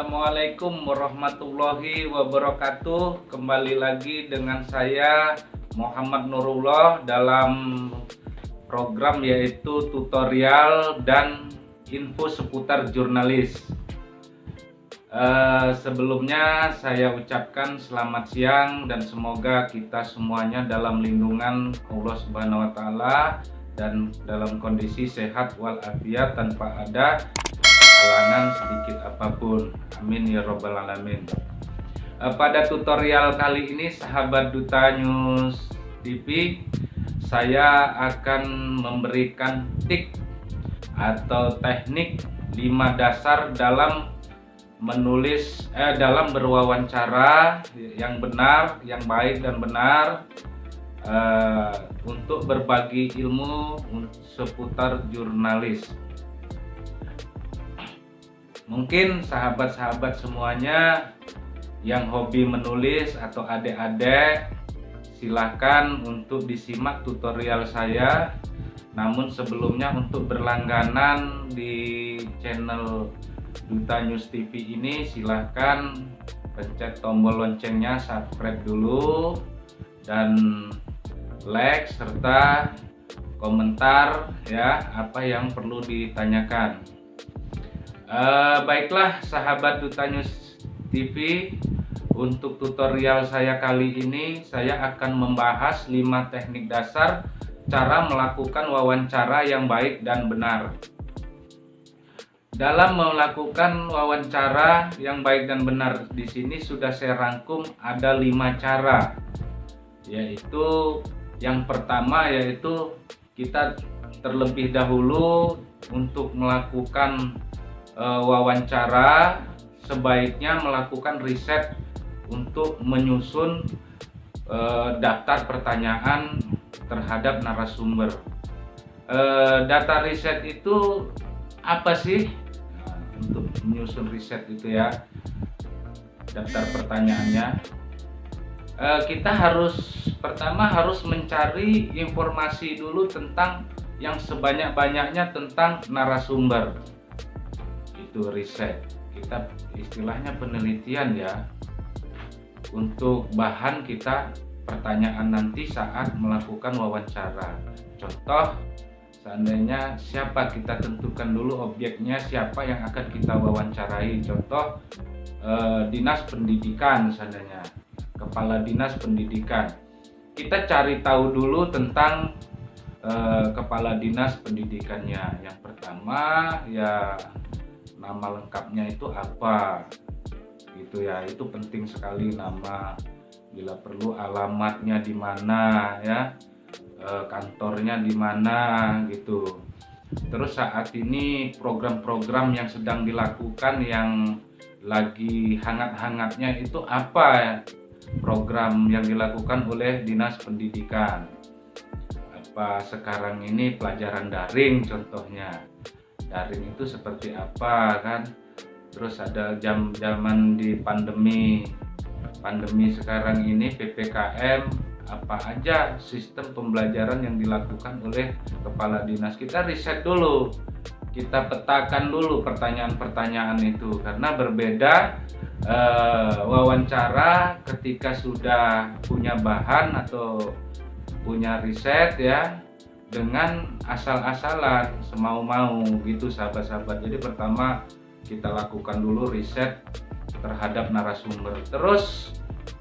Assalamualaikum warahmatullahi wabarakatuh. Kembali lagi dengan saya Muhammad Nurullah dalam program yaitu tutorial dan info seputar jurnalis. Sebelumnya saya ucapkan selamat siang dan semoga kita semuanya dalam lindungan Allah Subhanahu wa taala dan dalam kondisi sehat walafiat tanpa ada halangan sedikit apapun. Amin ya robbal alamin. Pada tutorial kali ini sahabat Duta News TV, saya akan memberikan trik atau teknik 5 dasar dalam menulis dalam berwawancara yang benar, yang baik dan benar, untuk berbagi ilmu seputar jurnalis. Mungkin sahabat-sahabat semuanya yang hobi menulis atau adik-adik, silahkan untuk disimak tutorial saya. Namun sebelumnya untuk berlangganan di channel Duta News TV ini, silahkan pencet tombol loncengnya, subscribe dulu, dan like serta komentar ya apa yang perlu ditanyakan. Baiklah sahabat Duta News TV, untuk tutorial saya kali ini saya akan membahas 5 teknik dasar cara melakukan wawancara yang baik dan benar. Dalam melakukan wawancara yang baik dan benar di sini sudah saya rangkum ada 5 cara. Yaitu yang pertama yaitu kita terlebih dahulu untuk melakukan wawancara sebaiknya melakukan riset untuk menyusun daftar pertanyaan terhadap narasumber. Data riset itu apa sih? Untuk menyusun riset itu ya, daftar pertanyaannya, kita pertama harus mencari informasi dulu tentang yang sebanyak-banyaknya tentang narasumber. Itu riset, kita istilahnya penelitian ya, untuk bahan kita pertanyaan nanti saat melakukan wawancara. Contoh, seandainya siapa, kita tentukan dulu objeknya, siapa yang akan kita wawancarai. Contoh, dinas pendidikan, seandainya kepala dinas pendidikan, kita cari tahu dulu tentang kepala dinas pendidikannya. Yang pertama ya, nama lengkapnya itu apa gitu ya, itu penting sekali nama, bila perlu alamatnya di mana ya, kantornya di mana gitu. Terus saat ini program-program yang sedang dilakukan yang lagi hangat-hangatnya itu apa, program yang dilakukan oleh dinas pendidikan. Apa sekarang ini pelajaran daring contohnya, daring itu seperti apa kan. Terus ada zaman di pandemi sekarang ini PPKM, apa aja sistem pembelajaran yang dilakukan oleh kepala dinas. Kita riset dulu, kita petakan dulu pertanyaan-pertanyaan itu, karena berbeda wawancara ketika sudah punya bahan atau punya riset ya, dengan asal-asalan semau-mau gitu sahabat-sahabat. Jadi pertama kita lakukan dulu riset terhadap narasumber. Terus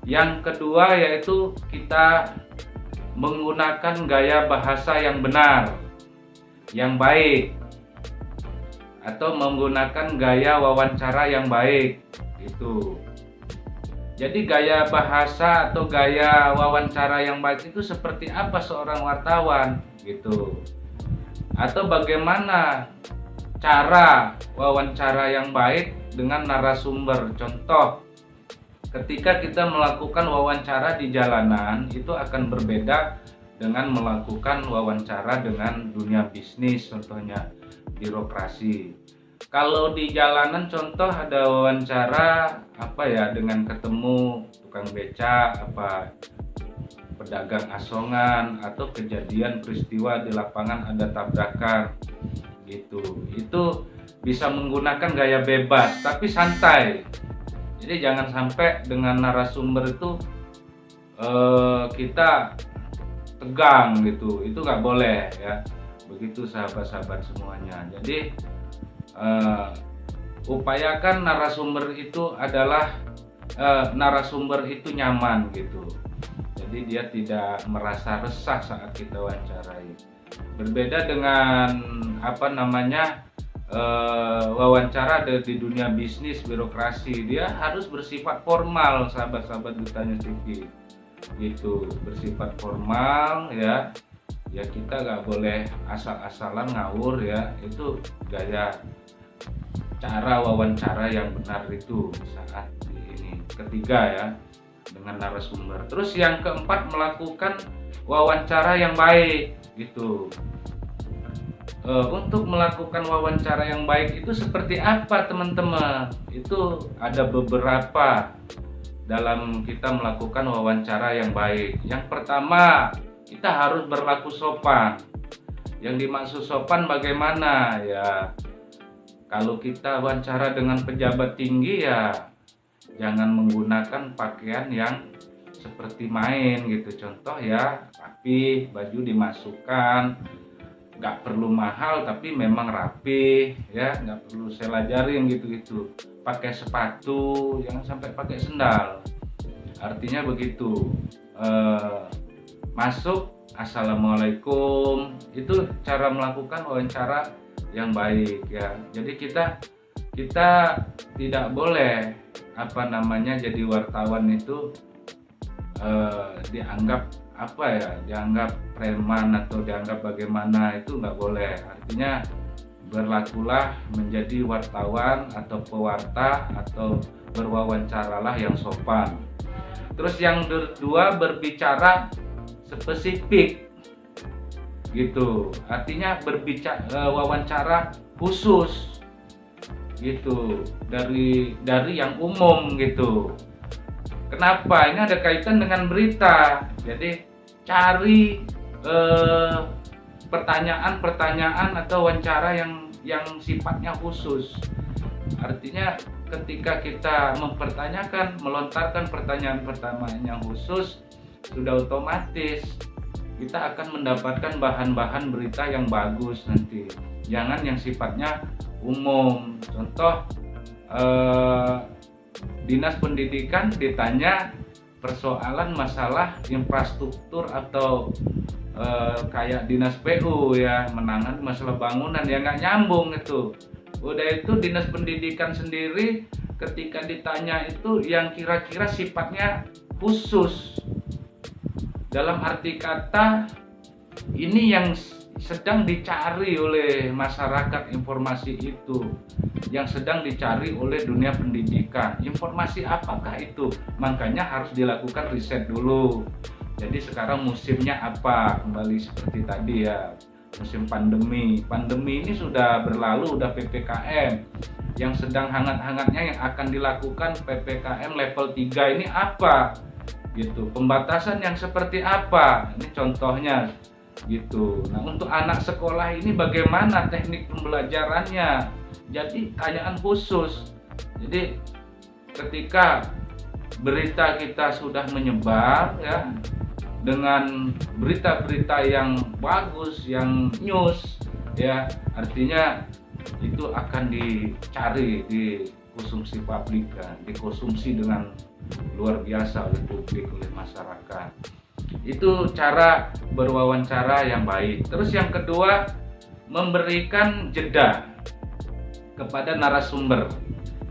yang kedua yaitu kita menggunakan gaya bahasa yang benar, yang baik, atau menggunakan gaya wawancara yang baik itu. Jadi gaya bahasa atau gaya wawancara yang baik itu seperti apa seorang wartawan gitu, atau bagaimana cara wawancara yang baik dengan narasumber. Contoh, ketika kita melakukan wawancara di jalanan itu akan berbeda dengan melakukan wawancara dengan dunia bisnis, contohnya birokrasi. Kalau di jalanan contoh ada wawancara apa ya, dengan ketemu tukang beca, apa pedagang asongan, atau kejadian peristiwa di lapangan ada tabrakan gitu. Itu bisa menggunakan gaya bebas tapi santai. Jadi jangan sampai dengan narasumber itu kita tegang gitu, itu nggak boleh ya. Begitu sahabat-sahabat semuanya. Jadi upayakan narasumber itu adalah narasumber itu nyaman gitu. Jadi dia tidak merasa resah saat kita wawancarai. Berbeda dengan wawancara di dunia bisnis birokrasi, dia harus bersifat formal, sahabat-sahabat Dutanya TV gitu, bersifat formal ya. Ya kita nggak boleh asal-asalan ngawur ya, itu gaya cara wawancara yang benar itu saat ini. Ketiga ya, dengan narasumber. Terus yang keempat, melakukan wawancara yang baik gitu. Untuk melakukan wawancara yang baik itu seperti apa teman-teman? Itu ada beberapa dalam kita melakukan wawancara yang baik. Yang pertama, kita harus berlaku sopan. Yang dimaksud sopan bagaimana ya? Kalau kita wawancara dengan pejabat tinggi ya jangan menggunakan pakaian yang seperti main gitu. Contoh ya, rapi, baju dimasukkan, nggak perlu mahal tapi memang rapi ya, nggak perlu selajarin gitu-gitu. Pakai sepatu, jangan sampai pakai sendal. Artinya begitu. Masuk, assalamualaikum, itu cara melakukan wawancara yang baik ya. Jadi kita tidak boleh jadi wartawan itu dianggap preman atau dianggap bagaimana, itu nggak boleh. Artinya berlakulah menjadi wartawan atau pewarta atau berwawancaralah yang sopan. Terus yang kedua, berbicara spesifik gitu, artinya wawancara khusus gitu, dari yang umum gitu. Kenapa? Ini ada kaitan dengan berita. Jadi cari pertanyaan atau wawancara yang sifatnya khusus. Artinya ketika kita melontarkan pertanyaan yang khusus, sudah otomatis kita akan mendapatkan bahan-bahan berita yang bagus nanti. Jangan yang sifatnya umum. Contoh, Dinas Pendidikan ditanya persoalan masalah infrastruktur atau kayak Dinas PU ya, menangani masalah bangunan, ya nggak nyambung itu. Udah itu Dinas Pendidikan sendiri ketika ditanya itu yang kira-kira sifatnya khusus. Dalam arti kata, ini yang sedang dicari oleh masyarakat, informasi itu yang sedang dicari oleh dunia pendidikan. Informasi apakah itu? Makanya harus dilakukan riset dulu. Jadi sekarang musimnya apa? Kembali seperti tadi ya, musim pandemi. Pandemi ini sudah berlalu, udah PPKM. Yang sedang hangat-hangatnya yang akan dilakukan PPKM level 3 ini apa? Gitu. Pembatasan yang seperti apa? Ini contohnya gitu. Nah, untuk anak sekolah ini bagaimana teknik pembelajarannya? Jadi tanyaan khusus. Jadi ketika berita kita sudah menyebar ya, dengan berita-berita yang bagus, yang news ya, artinya itu akan dicari, dikonsumsi publikan, dikonsumsi dengan luar biasa oleh publik, oleh masyarakat. Itu cara berwawancara yang baik. Terus yang kedua, memberikan jeda kepada narasumber.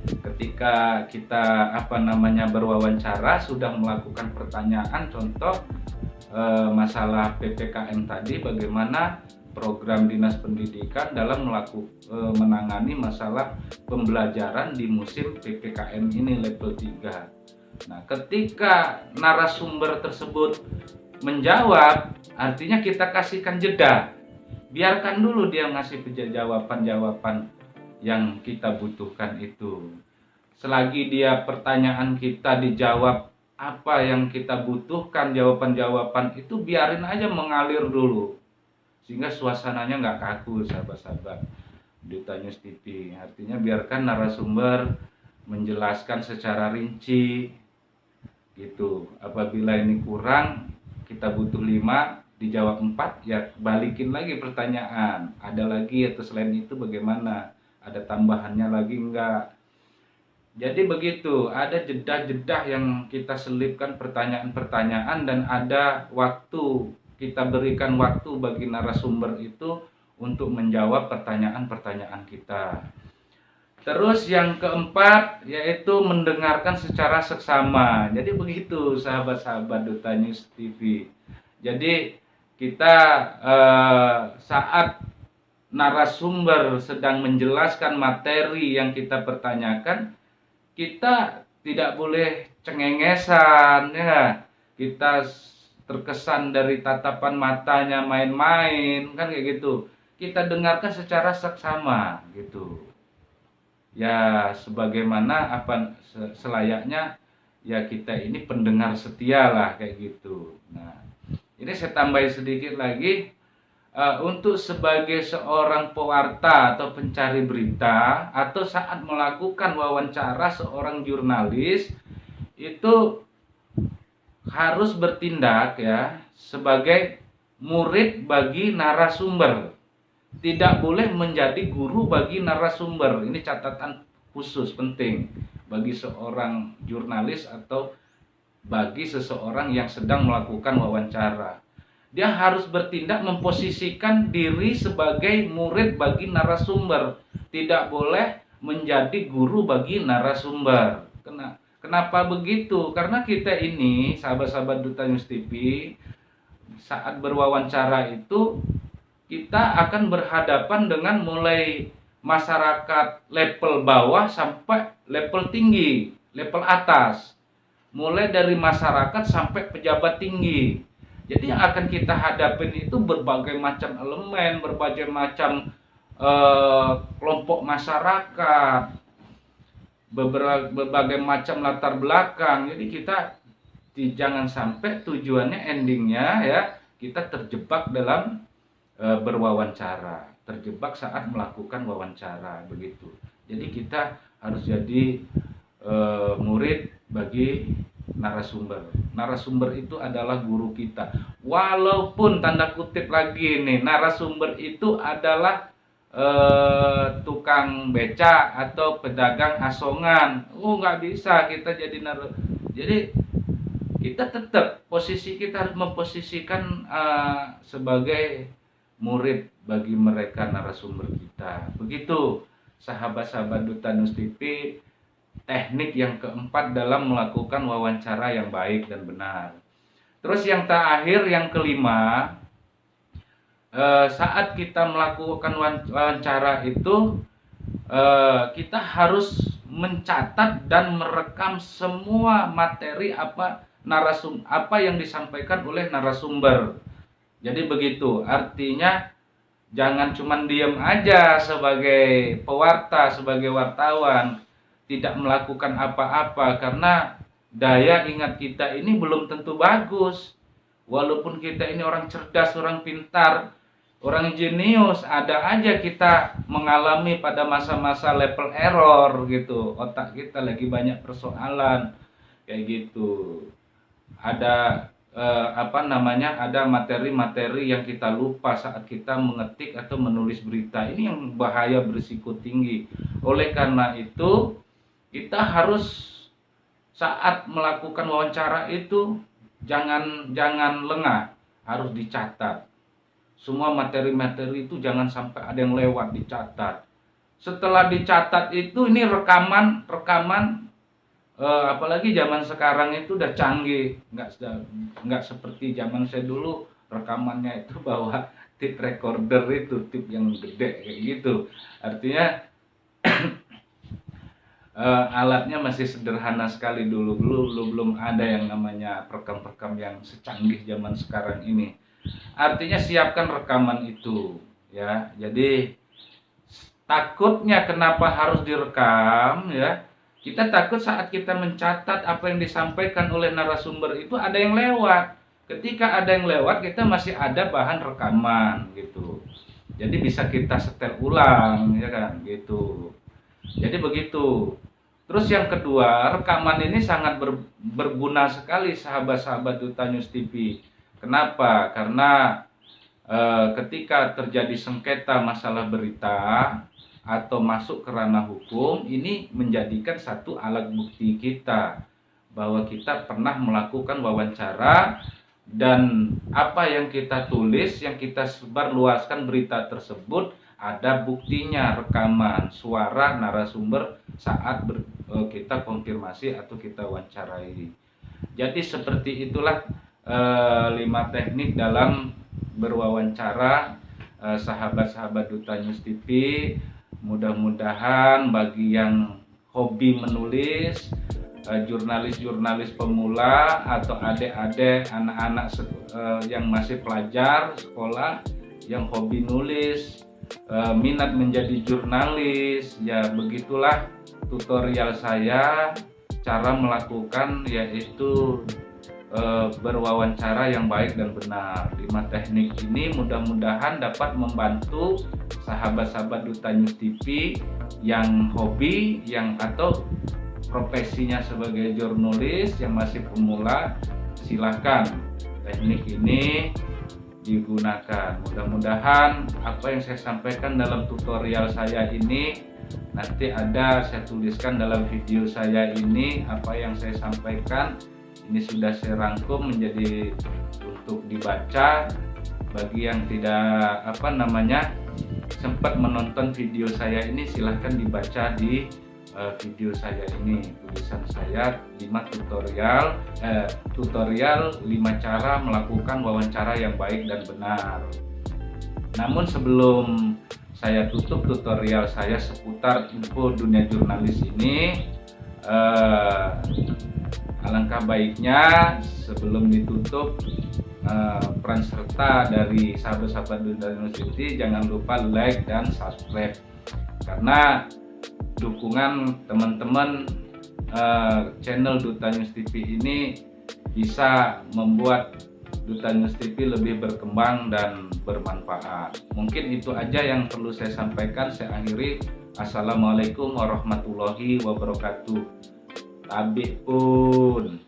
Ketika kita berwawancara, sudah melakukan pertanyaan, contoh masalah PPKM tadi, bagaimana program Dinas Pendidikan dalam menangani masalah pembelajaran di musim PPKM ini level 3. Nah, ketika narasumber tersebut menjawab, artinya kita kasihkan jeda. Biarkan dulu dia ngasih jawaban-jawaban yang kita butuhkan itu. Selagi dia pertanyaan kita dijawab apa yang kita butuhkan, jawaban-jawaban itu biarin aja mengalir dulu. Sehingga suasananya nggak kaku, sahabat-sahabat. Duta News TV. Artinya biarkan narasumber menjelaskan secara rinci gitu. Apabila ini kurang, kita butuh 5, dijawab 4, ya balikin lagi pertanyaan. Ada lagi atau selain itu bagaimana? Ada tambahannya lagi enggak? Jadi begitu, ada jeda-jeda yang kita selipkan pertanyaan-pertanyaan, dan ada waktu, kita berikan waktu bagi narasumber itu untuk menjawab pertanyaan-pertanyaan kita. Terus yang keempat yaitu mendengarkan secara seksama. Jadi begitu sahabat-sahabat Duta News TV. Jadi kita saat narasumber sedang menjelaskan materi yang kita pertanyakan, kita tidak boleh cengengesan, ya. Kita terkesan dari tatapan matanya main-main, kan kayak gitu. Kita dengarkan secara seksama gitu. Ya sebagaimana apa selayaknya ya kita ini pendengar setia lah kayak gitu. Nah, ini saya tambahin sedikit lagi, untuk sebagai seorang pewarta atau pencari berita, atau saat melakukan wawancara seorang jurnalis itu harus bertindak ya sebagai murid bagi narasumber. Tidak boleh menjadi guru bagi narasumber. Ini catatan khusus penting bagi seorang jurnalis atau bagi seseorang yang sedang melakukan wawancara. Dia harus bertindak memposisikan diri sebagai murid bagi narasumber. Tidak boleh menjadi guru bagi narasumber. Kenapa begitu? Karena kita ini, sahabat-sahabat Duta News TV, saat berwawancara itu kita akan berhadapan dengan mulai masyarakat level bawah sampai level tinggi, level atas. Mulai dari masyarakat sampai pejabat tinggi. Jadi yang akan kita hadapin itu berbagai macam elemen, berbagai macam kelompok masyarakat, berbagai macam latar belakang. Jadi kita jangan sampai tujuannya, endingnya ya kita terjebak dalam berwawancara, terjebak saat melakukan wawancara begitu. Jadi kita harus jadi murid bagi narasumber. Narasumber itu adalah guru kita. Walaupun tanda kutip lagi nih, narasumber itu adalah tukang beca atau pedagang asongan. Nggak bisa kita jadi Jadi kita tetap posisi kita harus memposisikan sebagai murid bagi mereka narasumber kita. Begitu sahabat-sahabat Duta News TV, teknik yang keempat dalam melakukan wawancara yang baik dan benar. Terus yang terakhir, yang kelima, saat kita melakukan wawancara itu kita harus mencatat dan merekam semua materi apa yang disampaikan oleh narasumber. Jadi begitu, artinya jangan cuma diam aja sebagai pewarta, sebagai wartawan, tidak melakukan apa-apa, karena daya ingat kita ini belum tentu bagus. Walaupun kita ini orang cerdas, orang pintar, orang jenius, ada aja kita mengalami pada masa-masa level error gitu. Otak kita lagi banyak persoalan kayak gitu. Ada ada materi-materi yang kita lupa saat kita mengetik atau menulis berita. Ini yang bahaya, berisiko tinggi. Oleh karena itu kita harus saat melakukan wawancara itu jangan lengah, harus dicatat. Semua materi-materi itu jangan sampai ada yang lewat, dicatat. Setelah dicatat itu ini rekaman apalagi zaman sekarang itu udah canggih, nggak seperti zaman saya dulu rekamannya itu bawa tape recorder, itu tape yang gede kayak gitu. Artinya alatnya masih sederhana sekali dulu, belum ada yang namanya perekam yang secanggih zaman sekarang ini. Artinya siapkan rekaman itu ya. Jadi takutnya kenapa harus direkam ya? Kita takut saat kita mencatat apa yang disampaikan oleh narasumber itu ada yang lewat. Ketika ada yang lewat, kita masih ada bahan rekaman gitu. Jadi bisa kita setel ulang, ya kan, gitu. Jadi begitu. Terus yang kedua, rekaman ini sangat berguna sekali sahabat-sahabat Duta News TV. Kenapa? Karena ketika terjadi sengketa masalah berita atau masuk ke ranah hukum, ini menjadikan satu alat bukti kita bahwa kita pernah melakukan wawancara dan apa yang kita tulis, yang kita sebarluaskan berita tersebut ada buktinya, rekaman suara narasumber saat kita konfirmasi atau kita wawancarai. Jadi seperti itulah 5 teknik dalam berwawancara sahabat-sahabat Duta News TV. Mudah-mudahan bagi yang hobi menulis, jurnalis-jurnalis pemula atau adik-adik, anak-anak yang masih pelajar sekolah yang hobi nulis, minat menjadi jurnalis, ya begitulah tutorial saya cara melakukan, yaitu berwawancara yang baik dan benar. 5 teknik ini mudah-mudahan dapat membantu sahabat-sahabat Duta News TV yang hobi, yang atau profesinya sebagai jurnalis yang masih pemula. Silahkan teknik ini digunakan. Mudah-mudahan apa yang saya sampaikan dalam tutorial saya ini nanti saya tuliskan dalam video saya ini. Apa yang saya sampaikan ini sudah saya rangkum menjadi untuk dibaca. Bagi yang tidak sempat menonton video saya ini, silahkan dibaca di video saya ini, tulisan saya 5 tutorial 5 cara melakukan wawancara yang baik dan benar. Namun sebelum saya tutup tutorial saya seputar info dunia jurnalis ini, alangkah baiknya sebelum ditutup, peran serta dari sahabat-sahabat Duta News TV jangan lupa like dan subscribe, karena dukungan teman-teman channel Duta News TV ini bisa membuat Duta News TV lebih berkembang dan bermanfaat. Mungkin itu aja yang perlu saya sampaikan. Saya akhiri. Assalamualaikum warahmatullahi wabarakatuh. Tabih pun.